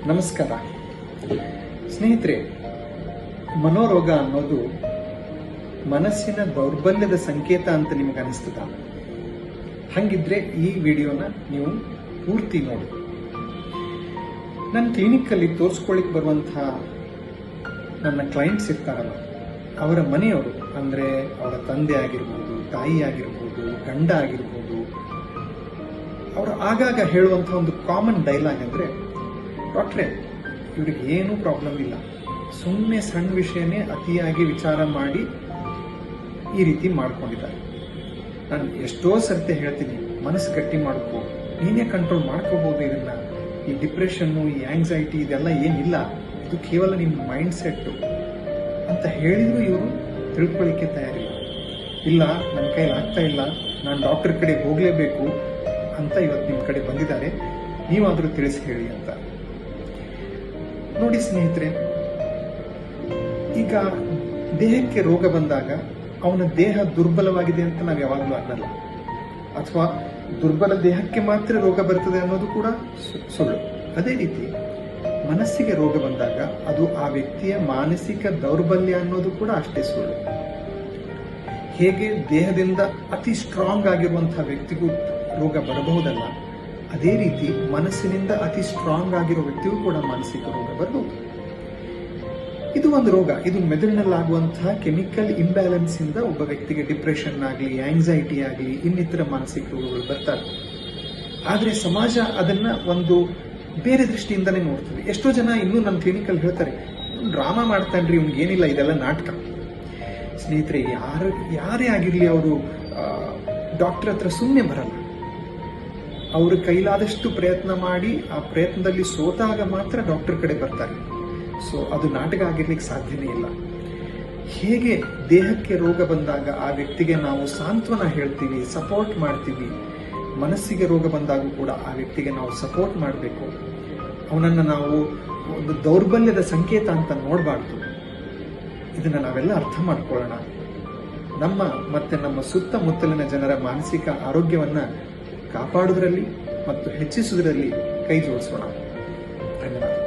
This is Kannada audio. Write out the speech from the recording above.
ನಮಸ್ಕಾರ ಸ್ನೇಹಿತರೆ, ಮನೋರೋಗ ಅನ್ನೋದು ಮನಸ್ಸಿನ ದೌರ್ಬಲ್ಯದ ಸಂಕೇತ ಅಂತ ನಿಮಗೆ ಅನಿಸ್ತದ? ಹಂಗಿದ್ರೆ ಈ ವಿಡಿಯೋನ ನೀವು ಪೂರ್ತಿ ನೋಡಿ. ನನ್ನ ಕ್ಲಿನಿಕ್ಕಲ್ಲಿ ತೋರಿಸ್ಕೊಳ್ಳಿಕ್ಕೆ ಬರುವಂತಹ ನನ್ನ ಕ್ಲೈಂಟ್ಸ್ ಇರ್ತಾರಲ್ಲ, ಅವರ ಮನೆಯವರು ಅಂದರೆ ಅವರ ತಂದೆ ಆಗಿರ್ಬೋದು, ತಾಯಿ ಆಗಿರ್ಬೋದು, ಗಂಡ ಆಗಿರ್ಬೋದು, ಅವರು ಆಗಾಗ ಹೇಳುವಂತಹ ಒಂದು ಕಾಮನ್ ಡೈಲಾಗ್ ಅಂದರೆ, ಡಾಕ್ಟ್ರೇ ಇವ್ರಿಗೆ ಏನೂ ಪ್ರಾಬ್ಲಮ್ ಇಲ್ಲ, ಸುಮ್ಮನೆ ಸಣ್ಣ ವಿಷಯನೇ ಅತಿಯಾಗಿ ವಿಚಾರ ಮಾಡಿ ಈ ರೀತಿ ಮಾಡ್ಕೊಂಡಿದ್ದಾರೆ. ನಾನು ಎಷ್ಟೋ ಸರ್ತಿ ಹೇಳ್ತೀನಿ, ಮನಸ್ಸು ಗಟ್ಟಿ ಮಾಡ್ಕೋ, ನೀನೇ ಕಂಟ್ರೋಲ್ ಮಾಡ್ಕೋಬಹುದು ಇದನ್ನ. ಈ ಡಿಪ್ರೆಷನ್ನು, ಈ ಆಂಗ್ಸೈಟಿ ಇದೆಲ್ಲ ಏನಿಲ್ಲ, ಇದು ಕೇವಲ ನಿಮ್ಮ ಮೈಂಡ್ ಸೆಟ್ಟು ಅಂತ ಹೇಳಿದ್ರು ಇವರು ತಿಳ್ಕೊಳ್ಳಿಕ್ಕೆ ತಯಾರಿಲ್ಲ. ಇಲ್ಲ, ನನ್ನ ಕೈಲಿ ಆಗ್ತಾ ಇಲ್ಲ, ನಾನು ಡಾಕ್ಟರ್ ಕಡೆ ಹೋಗಲೇಬೇಕು ಅಂತ ಇವತ್ತು ನಿಮ್ಮ ಕಡೆ ಬಂದಿದ್ದಾರೆ, ನೀವಾದರೂ ತಿಳಿಸಿ ಹೇಳಿ ಅಂತ. ನೋಡಿ ಸ್ನೇಹಿತರೆ, ಈಗ ದೇಹಕ್ಕೆ ರೋಗ ಬಂದಾಗ ಅವನ ದೇಹ ದುರ್ಬಲವಾಗಿದೆ ಅಂತ ನಾವು ಯಾವಾಗಲೂ ಅನ್ನಲ್ಲ, ಅಥವಾ ದುರ್ಬಲ ದೇಹಕ್ಕೆ ಮಾತ್ರ ರೋಗ ಬರ್ತದೆ ಅನ್ನೋದು ಕೂಡ ಸುಳ್ಳು. ಅದೇ ರೀತಿ ಮನಸ್ಸಿಗೆ ರೋಗ ಬಂದಾಗ ಅದು ಆ ವ್ಯಕ್ತಿಯ ಮಾನಸಿಕ ದೌರ್ಬಲ್ಯ ಅನ್ನೋದು ಕೂಡ ಅಷ್ಟೇ ಸುಳ್ಳು. ಹೇಗೆ ದೇಹದಿಂದ ಅತಿ ಸ್ಟ್ರಾಂಗ್ ಆಗಿರುವಂತಹ ವ್ಯಕ್ತಿಗೂ ರೋಗ ಬರಬಹುದಲ್ಲ, ಅದೇ ರೀತಿ ಮನಸ್ಸಿನಿಂದ ಅತಿ ಸ್ಟ್ರಾಂಗ್ ಆಗಿರೋ ವ್ಯಕ್ತಿಗೂ ಕೂಡ ಮಾನಸಿಕ ರೋಗ ಬರಬಹುದು. ಇದು ಒಂದು ರೋಗ. ಇದು ಮೆದುಳಿನಲ್ಲಾಗುವಂತಹ ಕೆಮಿಕಲ್ ಇಂಬ್ಯಾಲೆನ್ಸ್ ಇಂದ ಒಬ್ಬ ವ್ಯಕ್ತಿಗೆ ಡಿಪ್ರೆಷನ್ ಆಗಲಿ, ಆಂಗ್ಸೈಟಿ ಆಗಲಿ, ಇನ್ನಿತರ ಮಾನಸಿಕ ರೋಗಗಳು ಬರ್ತಾರೆ. ಆದ್ರೆ ಸಮಾಜ ಅದನ್ನ ಒಂದು ಬೇರೆ ದೃಷ್ಟಿಯಿಂದನೇ ನೋಡ್ತದೆ. ಎಷ್ಟೋ ಜನ ಇನ್ನೂ ನನ್ನ ಕ್ಲಿನಿಕಲ್ ಹೇಳ್ತಾರೆ, ಡ್ರಾಮಾ ಮಾಡ್ತಾನ್ರಿ, ಇವ್ನಿಗೆ ಏನಿಲ್ಲ, ಇದೆಲ್ಲ ನಾಟಕ. ಸ್ನೇಹಿತರೆ, ಯಾರೇ ಆಗಿರ್ಲಿ, ಅವರು ಡಾಕ್ಟರ್ ಹತ್ರ ಸುಮ್ಮನೆ ಬರಲ್ಲ. ಅವರು ಕೈಲಾದಷ್ಟು ಪ್ರಯತ್ನ ಮಾಡಿ ಆ ಪ್ರಯತ್ನದಲ್ಲಿ ಸೋತಾಗ ಮಾತ್ರ ಡಾಕ್ಟರ್ ಕಡೆ ಬರ್ತಾರೆ. ಸೊ ಅದು ನಾಟಕ ಆಗಿರ್ಲಿಕ್ಕೆ ಸಾಧ್ಯನೇ ಇಲ್ಲ. ಹೇಗೆ ದೇಹಕ್ಕೆ ರೋಗ ಬಂದಾಗ ಆ ವ್ಯಕ್ತಿಗೆ ನಾವು ಸಾಂತ್ವನ ಹೇಳ್ತೀವಿ, ಸಪೋರ್ಟ್ ಮಾಡ್ತೀವಿ, ಮನಸ್ಸಿಗೆ ರೋಗ ಬಂದಾಗೂ ಕೂಡ ಆ ವ್ಯಕ್ತಿಗೆ ನಾವು ಸಪೋರ್ಟ್ ಮಾಡಬೇಕು. ಅವನನ್ನು ನಾವು ಒಂದು ದೌರ್ಬಲ್ಯದ ಸಂಕೇತ ಅಂತ ನೋಡಬಾರ್ದು. ಇದನ್ನ ನಾವೆಲ್ಲ ಅರ್ಥ ಮಾಡ್ಕೊಳ್ಳೋಣ. ನಮ್ಮ ಸುತ್ತಮುತ್ತಲಿನ ಜನರ ಮಾನಸಿಕ ಆರೋಗ್ಯವನ್ನ ಕಾಪಾಡುವುದರಲ್ಲಿ ಮತ್ತು ಹೆಚ್ಚಿಸುವುದರಲ್ಲಿ ಕೈ ಜೋಡಿಸೋಣ. ಧನ್ಯವಾದ.